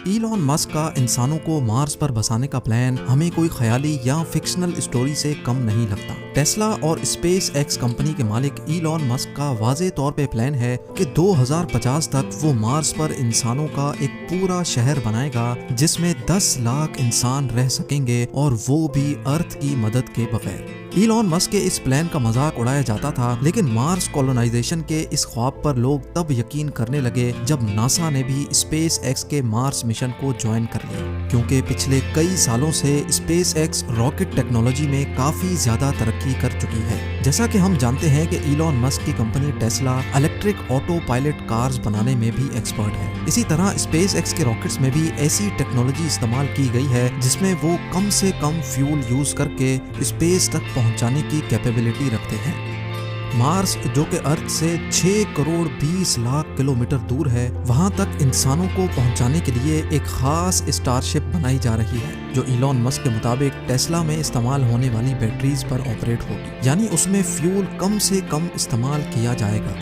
Elon Musk का इंसानों को मार्स पर बसाने का प्लान हमें कोई ख्याली या फिक्शनल स्टोरी से कम नहीं लगता। टेस्ला और स्पेस एक्स कंपनी के मालिक इलॉन मस्क का वाज़े तौर पे प्लान है कि 2050 तक वो मार्स पर इंसानों का एक पूरा शहर बनाएगा जिसमें 10 लाख इंसान रह सकेंगे और वो भी अर्थ की मदद के बगैर। इलॉन मस्क के इस प्लान का मजाक उड़ाया जाता था, लेकिन मार्स कॉलोनाइजेशन के इस ख्वाब पर लोग तब यकीन करने लगे जब नासा ने भी स्पेस एक्स के मार्स मिशन को ज्वाइन कर लिया, क्योंकि पिछले कई सालों से स्पेस एक्स रॉकेट टेक्नोलॉजी में काफी ज्यादा तरक्की कर चुकी है। जैसा कि हम जानते हैं कि इलॉन मस्क की company Tesla electric auto pilot cars बनाने में भी एक्सपर्ट है। इसी तरह स्पेस एक्स के रॉकेट्स में भी ऐसी टेक्नोलॉजी इस्तेमाल की गई है जिसमें वो कम से कम फ्यूल यूज करके स्पेस तक पहुंचाने की कैपेबिलिटी रखते हैं। मार्स, जो कि अर्थ से 6 करोड़ 20 लाख किलोमीटर दूर है, वहां तक इंसानों को पहुंचाने के लिए एक खास स्टारशिप बनाई जा रही है जो इलॉन मस्क के मुताबिक टेस्ला में इस्तेमाल होने वाली बैटरीज पर ऑपरेट होगी, यानी उसमें फ्यूल कम से कम इस्तेमाल किया जाएगा।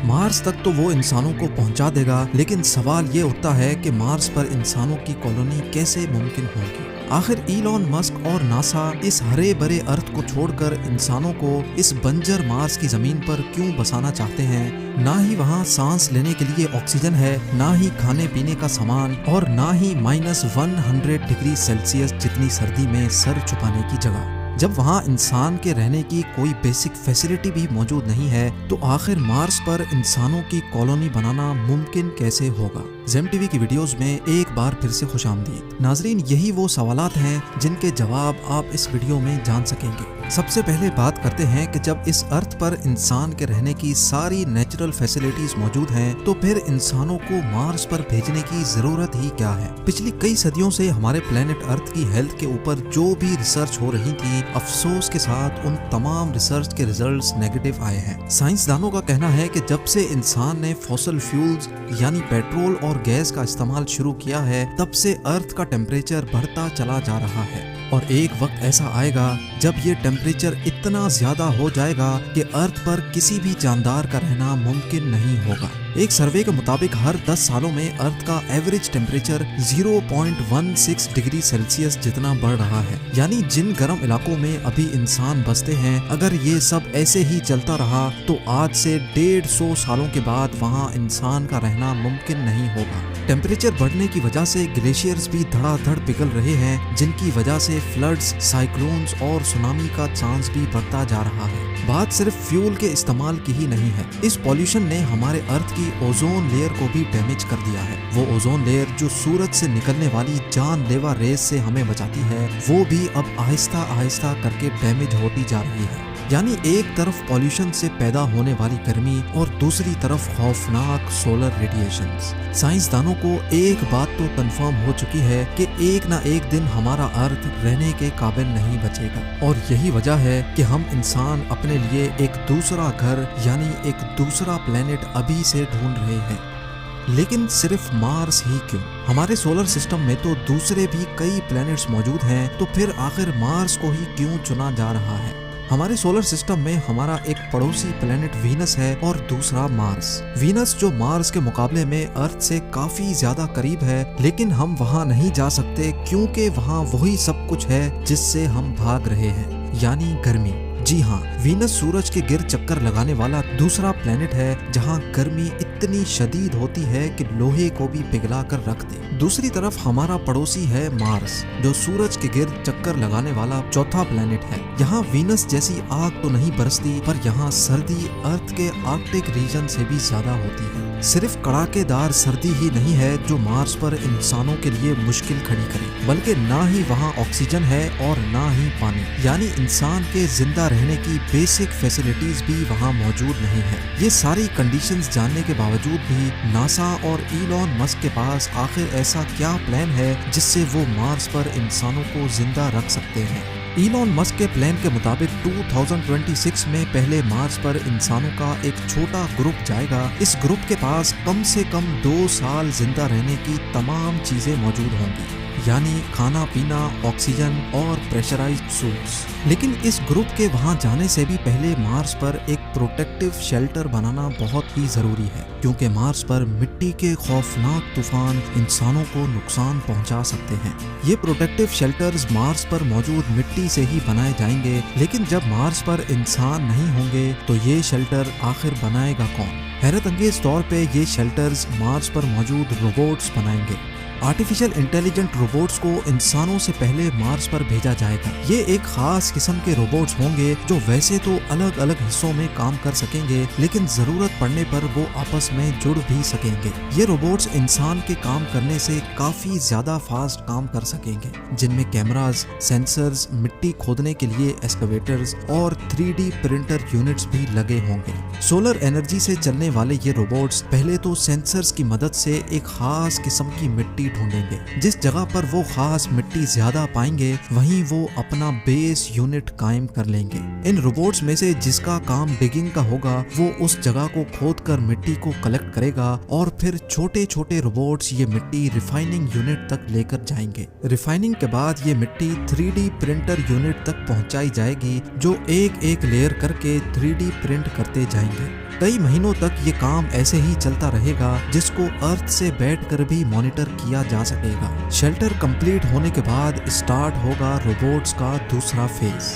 मार्स तक तो वो इंसानों को पहुंचा देगा, लेकिन सवाल ये उठता है कि मार्स पर इंसानों की कॉलोनी कैसे मुमकिन होगी। आखिर इलॉन मस्क और नासा इस हरे भरे अर्थ को छोड़कर इंसानों को इस बंजर मार्स की जमीन पर क्यों बसाना चाहते हैं? ना ही वहाँ सांस लेने के लिए ऑक्सीजन है, ना ही खाने पीने का सामान, और ना ही -100 डिग्री सेल्सियस जितनी सर्दी में सर छुपाने की जगह। जब वहाँ इंसान के रहने की कोई बेसिक फैसिलिटी भी मौजूद नहीं है, तो आखिर मार्स पर इंसानों की कॉलोनी बनाना मुमकिन कैसे होगा? ज़ेम टीवी की वीडियोस में एक बार फिर से खुशामदीद। नाजरीन, यही वो सवालात हैं जिनके जवाब आप इस वीडियो में जान सकेंगे। सबसे पहले बात करते हैं कि जब इस अर्थ पर इंसान के रहने की सारी नेचुरल फैसिलिटीज मौजूद हैं, तो फिर इंसानों को मार्स पर भेजने की जरूरत ही क्या है? पिछली कई सदियों से हमारे प्लेनेट अर्थ की हेल्थ के ऊपर जो भी रिसर्च हो रही थी, अफसोस के साथ उन तमाम रिसर्च के रिजल्ट्स नेगेटिव आए हैं। साइंसदानों का कहना है कि जब से इंसान ने फॉसिल फ्यूल्स यानी पेट्रोल और गैस का इस्तेमाल शुरू किया है, तब से अर्थ का टेम्परेचर बढ़ता चला जा रहा है, और एक वक्त ऐसा आएगा जब ये टेम्परेचर इतना ज्यादा हो जाएगा कि अर्थ पर किसी भी जानदार का रहना मुमकिन नहीं होगा। एक सर्वे के मुताबिक हर 10 सालों में अर्थ का एवरेज टेम्परेचर 0.16 डिग्री सेल्सियस जितना बढ़ रहा है, यानी जिन गर्म इलाकों में अभी इंसान बसते हैं, अगर ये सब ऐसे ही चलता रहा तो आज से 150 सालों के बाद वहाँ इंसान का रहना मुमकिन नहीं होगा। टेम्परेचर बढ़ने की वजह से ग्लेशियर्स भी धड़ाधड़ पिघल रहे हैं, जिनकी वजह से फ्लड्स, साइक्लोन्स और सुनामी का चांस भी बढ़ता जा रहा है। बात सिर्फ फ्यूल के इस्तेमाल की ही नहीं है। इस पॉल्यूशन ने हमारे अर्थ की ओजोन लेयर को भी डैमेज कर दिया है। वो ओजोन लेयर जो सूरज से निकलने वाली जानलेवा रेस से हमें बचाती है, वो भी अब आहिस्ता आहिस्ता करके डैमेज होती जा रही है। यानी एक तरफ पॉल्यूशन से पैदा होने वाली गर्मी और दूसरी तरफ खौफनाक सोलर रेडिएशंस। साइंसदानों को एक बात तो कंफर्म हो चुकी है कि एक ना एक दिन हमारा अर्थ रहने के काबिल नहीं बचेगा, और यही वजह है कि हम इंसान अपने लिए एक दूसरा घर यानी एक दूसरा प्लेनेट अभी से ढूंढ रहे हैं। लेकिन सिर्फ मार्स ही क्यों? हमारे सोलर सिस्टम में तो दूसरे भी कई प्लैनेट्स मौजूद हैं, तो फिर आखिर मार्स को ही क्यों चुना जा रहा है? हमारे सोलर सिस्टम में हमारा एक पड़ोसी प्लेनेट वीनस है और दूसरा मार्स। वीनस जो मार्स के मुकाबले में अर्थ से काफी ज्यादा करीब है, लेकिन हम वहाँ नहीं जा सकते क्योंकि वहाँ वही सब कुछ है जिससे हम भाग रहे हैं, यानी गर्मी। जी हाँ, वीनस सूरज के गिर्द चक्कर लगाने वाला दूसरा प्लेनेट है जहाँ गर्मी इतनी शदीद होती है कि लोहे को भी पिघला कर रख दे। दूसरी तरफ हमारा पड़ोसी है मार्स, जो सूरज के गिर्द चक्कर लगाने वाला चौथा प्लेनेट है। यहाँ वीनस जैसी आग तो नहीं बरसती, पर यहाँ सर्दी अर्थ के आर्कटिक रीजन से भी ज्यादा होती है। सिर्फ कड़ाकेदार सर्दी ही नहीं है जो मार्स पर इंसानों के लिए मुश्किल खड़ी करे, बल्कि ना ही वहाँ ऑक्सीजन है और ना ही पानी, यानी इंसान के जिंदा रहने की बेसिक फैसिलिटीज भी वहाँ मौजूद नहीं है। ये सारी कंडीशंस जानने के बावजूद भी नासा और इलॉन मस्क के पास आखिर ऐसा क्या प्लान है जिससे वो मार्स पर इंसानों को जिंदा रख सकते हैं? इलॉन मस्क के प्लान के मुताबिक 2026 में पहले मार्स पर इंसानों का एक छोटा ग्रुप जाएगा। इस ग्रुप के पास कम से कम 2 साल जिंदा रहने की तमाम चीजें मौजूद होंगी। यानी खाना पीना, ऑक्सीजन और प्रेशराइज्ड सूट्स। लेकिन इस ग्रुप के वहां जाने से भी पहले मार्स पर एक प्रोटेक्टिव शेल्टर बनाना बहुत ही जरूरी है, क्योंकि मार्स पर मिट्टी के खौफनाक तूफान इंसानों को नुकसान पहुंचा सकते हैं। ये प्रोटेक्टिव शेल्टर्स मार्स पर मौजूद मिट्टी से ही बनाए जाएंगे, लेकिन जब मार्स पर इंसान नहीं होंगे तो ये शेल्टर आखिर बनाएगा कौन? हैरत अंगेज तौर पे ये शेल्टर्स मार्स पर मौजूद रोबोट्स बनाएंगे। आर्टिफिशियल इंटेलिजेंट रोबोट्स को इंसानों से पहले मार्स पर भेजा जाएगा। ये एक खास किस्म के रोबोट्स होंगे जो वैसे तो अलग अलग हिस्सों में काम कर सकेंगे, लेकिन जरूरत पड़ने पर वो आपस में जुड़ भी सकेंगे। ये रोबोट्स इंसान के काम करने से काफी ज्यादा फास्ट काम कर सकेंगे, जिनमें कैमरास, सेंसर्स, मिट्टी खोदने के लिए एक्सकवेटर्स और 3D प्रिंटर यूनिट्स भी लगे होंगे। सोलर एनर्जी से चलने वाले ये रोबोट्स पहले तो सेंसर्स की मदद से एक खास किस्म की मिट्टी ढूंढेंगे। जिस जगह पर वो खास मिट्टी ज्यादा पाएंगे वहीं वो अपना बेस यूनिट कायम कर लेंगे। इन रोबोट्स में से जिसका काम डिगिंग का होगा वो उस जगह को खोदकर मिट्टी को कलेक्ट करेगा और फिर छोटे छोटे रोबोट्स ये मिट्टी रिफाइनिंग यूनिट तक लेकर जाएंगे। रिफाइनिंग के बाद ये मिट्टी 3D प्रिंटर यूनिट तक पहुंचाई जाएगी, जो एक एक लेयर करके 3D प्रिंट करते जाएंगे। कई महीनों तक ये काम ऐसे ही चलता रहेगा, जिसको अर्थ से बैठकर भी मॉनिटर किया जा सकेगा। शेल्टर कंप्लीट होने के बाद स्टार्ट होगा रोबोट्स का दूसरा फेज।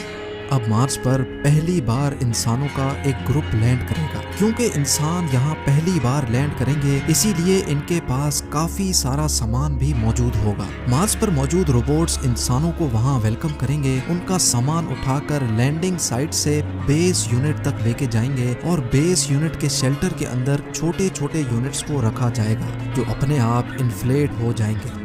अब मार्स पर पहली बार इंसानों का एक ग्रुप लैंड करेगा। क्योंकि इंसान यहाँ पहली बार लैंड करेंगे, इसीलिए इनके पास काफी सारा सामान भी मौजूद होगा। मार्स पर मौजूद रोबोट्स इंसानों को वहाँ वेलकम करेंगे, उनका सामान उठाकर लैंडिंग साइट से बेस यूनिट तक लेके जाएंगे और बेस यूनिट के शेल्टर के अंदर छोटे छोटे यूनिट्स को रखा जाएगा, जो अपने आप इन्फ्लेट हो जाएंगे।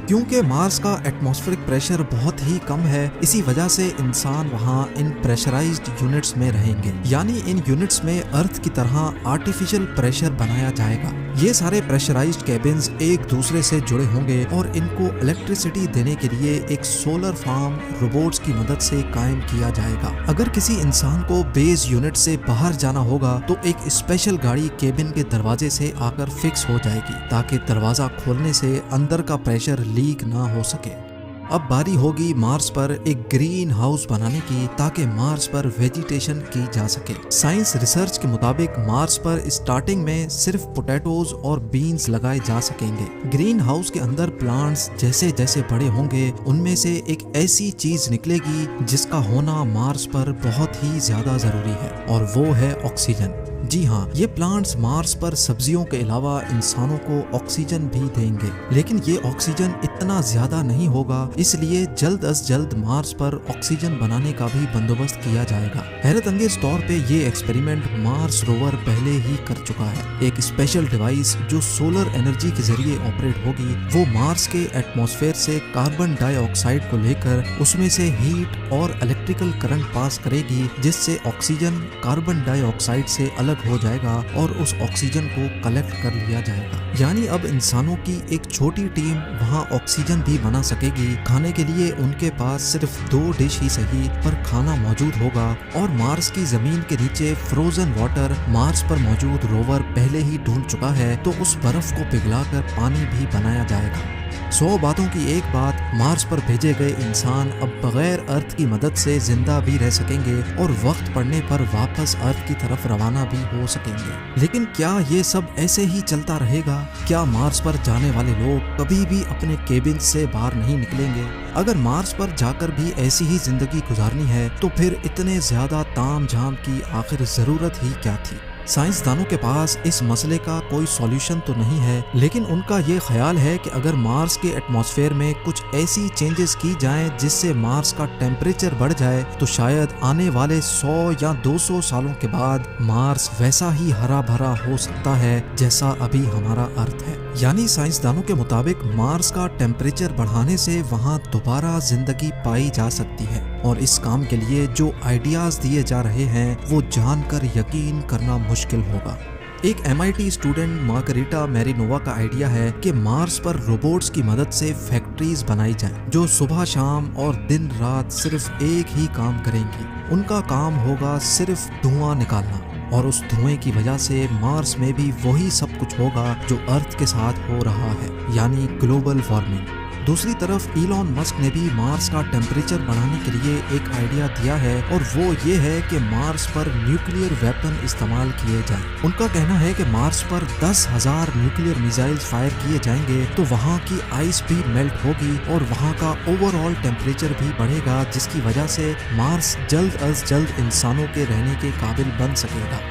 क्योंकि मार्स का एटमॉस्फेरिक प्रेशर बहुत ही कम है, इसी वजह से इंसान वहाँ इन प्रेशराइज्ड यूनिट्स में रहेंगे। यानी इन यूनिट्स में अर्थ की तरह आर्टिफिशियल प्रेशर बनाया जाएगा। ये सारे प्रेशराइज्ड केबिन्स एक दूसरे से जुड़े होंगे और इनको इलेक्ट्रिसिटी देने के लिए एक सोलर फार्म रोबोट्स की मदद से कायम किया जाएगा। अगर किसी इंसान को बेस यूनिट से बाहर जाना होगा तो एक स्पेशल गाड़ी केबिन के दरवाजे से आकर फिक्स हो जाएगी, ताकि दरवाजा खोलने से अंदर का प्रेशर लीक ना हो सके। अब बारी होगी मार्स पर एक ग्रीन हाउस बनाने की, ताकि मार्स पर वेजिटेशन की जा सके। साइंस रिसर्च के मुताबिक मार्स पर स्टार्टिंग में सिर्फ पोटैटोज और बीन्स लगाए जा सकेंगे। ग्रीन हाउस के अंदर प्लांट्स जैसे जैसे बड़े होंगे, उनमें से एक ऐसी चीज निकलेगी जिसका होना मार्स पर बहुत ही ज्यादा जरूरी है, और वो है ऑक्सीजन। जी हाँ, ये प्लांट्स मार्स पर सब्जियों के अलावा इंसानों को ऑक्सीजन भी देंगे, लेकिन ये ऑक्सीजन इतना ज्यादा नहीं होगा, इसलिए जल्द अज जल्द मार्स पर ऑक्सीजन बनाने का भी बंदोबस्त किया जाएगा। हैरत अंगेज तौर पे ये एक्सपेरिमेंट मार्स रोवर पहले ही कर चुका है। एक स्पेशल डिवाइस जो सोलर एनर्जी के जरिए ऑपरेट होगी, वो मार्स के एटमॉस्फेयर से कार्बन डाइऑक्साइड को लेकर उसमें से हीट और इलेक्ट्रिकल करंट पास करेगी, जिससे ऑक्सीजन कार्बन डाइऑक्साइड से अलग हो जाएगा और उस ऑक्सीजन को कलेक्ट कर लिया जाएगा। यानी अब इंसानों की एक छोटी टीम वहाँ ऑक्सीजन भी बना सकेगी। खाने के लिए उनके पास सिर्फ 2 डिश ही सही, पर खाना मौजूद होगा। और मार्स की जमीन के नीचे फ्रोजन वाटर मार्स पर मौजूद रोवर पहले ही ढूंढ चुका है, तो उस बर्फ को पिघलाकर पानी भी बनाया जाएगा। 100 बातों की एक बात, मार्स पर भेजे गए इंसान अब बगैर अर्थ की मदद से जिंदा भी रह सकेंगे और वक्त पड़ने पर वापस अर्थ की तरफ रवाना भी हो सकेंगे। लेकिन क्या ये सब ऐसे ही चलता रहेगा? क्या मार्स पर जाने वाले लोग कभी भी अपने केबिन से बाहर नहीं निकलेंगे? अगर मार्स पर जाकर भी ऐसी ही जिंदगी गुजारनी है, तो फिर इतने ज्यादा ताम झाम की आखिर जरूरत ही क्या थी? साइंसदानों के पास इस मसले का कोई सॉल्यूशन तो नहीं है, लेकिन उनका ये ख्याल है कि अगर मार्स के एटमॉस्फेयर में कुछ ऐसी चेंजेस की जाएं जिससे मार्स का टेम्परेचर बढ़ जाए, तो शायद आने वाले 100 या 200 सालों के बाद मार्स वैसा ही हरा भरा हो सकता है जैसा अभी हमारा अर्थ है। यानी साइंसदानों के मुताबिक मार्स का टेम्परेचर बढ़ाने से वहाँ दोबारा जिंदगी पाई जा सकती है, और इस काम के लिए जो आइडियाज दिए जा रहे हैं वो जानकर यकीन करना मुश्किल होगा। एक MIT स्टूडेंट मार्गरिटा मैरिनोवा का आइडिया है कि मार्स पर रोबोट्स की मदद से फैक्ट्रीज बनाई जाएं, जो सुबह शाम और दिन रात सिर्फ एक ही काम करेंगी। उनका काम होगा सिर्फ धुआं निकालना, और उस धुएं की वजह से मार्स में भी वही सब कुछ होगा जो अर्थ के साथ हो रहा है, यानी ग्लोबल वार्मिंग। दूसरी तरफ इलॉन मस्क ने भी मार्स का टेम्परेचर बढ़ाने के लिए एक आइडिया दिया है और वो ये है कि मार्स पर न्यूक्लियर वेपन इस्तेमाल किए जाएं। उनका कहना है कि मार्स पर 10,000 न्यूक्लियर मिसाइल्स फायर किए जाएंगे तो वहाँ की आइस भी मेल्ट होगी और वहाँ का ओवरऑल टेम्परेचर भी बढ़ेगा, जिसकी वजह से मार्स जल्द अज जल्द इंसानों के रहने के काबिल बन सकेगा।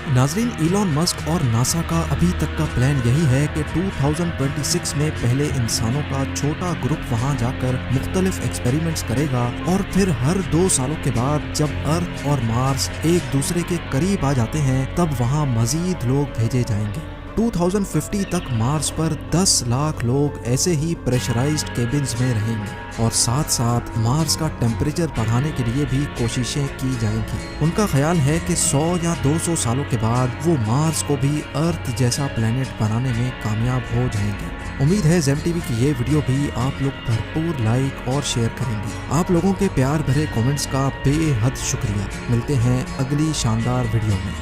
नाजरीन, इलॉन मस्क और नासा का अभी तक का प्लान यही है कि 2026 में पहले इंसानों का छोटा ग्रुप वहां जाकर मुख्तलिफ एक्सपेरिमेंट्स करेगा और फिर हर 2 सालों के बाद जब अर्थ और मार्स एक दूसरे के करीब आ जाते हैं तब वहां मजीद लोग भेजे जाएंगे। 2050 तक मार्स पर 10 लाख लोग ऐसे ही प्रेशराइज्ड केबिन्स में रहेंगे और साथ साथ मार्स का टेम्परेचर बढ़ाने के लिए भी कोशिशें की जाएंगी। उनका ख्याल है कि 100 या 200 सालों के बाद वो मार्स को भी अर्थ जैसा प्लेनेट बनाने में कामयाब हो जाएंगे। उम्मीद है ज़ेम टीवी की ये वीडियो भी आप लोग भरपूर लाइक और शेयर करेंगे। आप लोगों के प्यार भरे कमेंट्स का बेहद शुक्रिया। मिलते हैं अगली शानदार वीडियो में।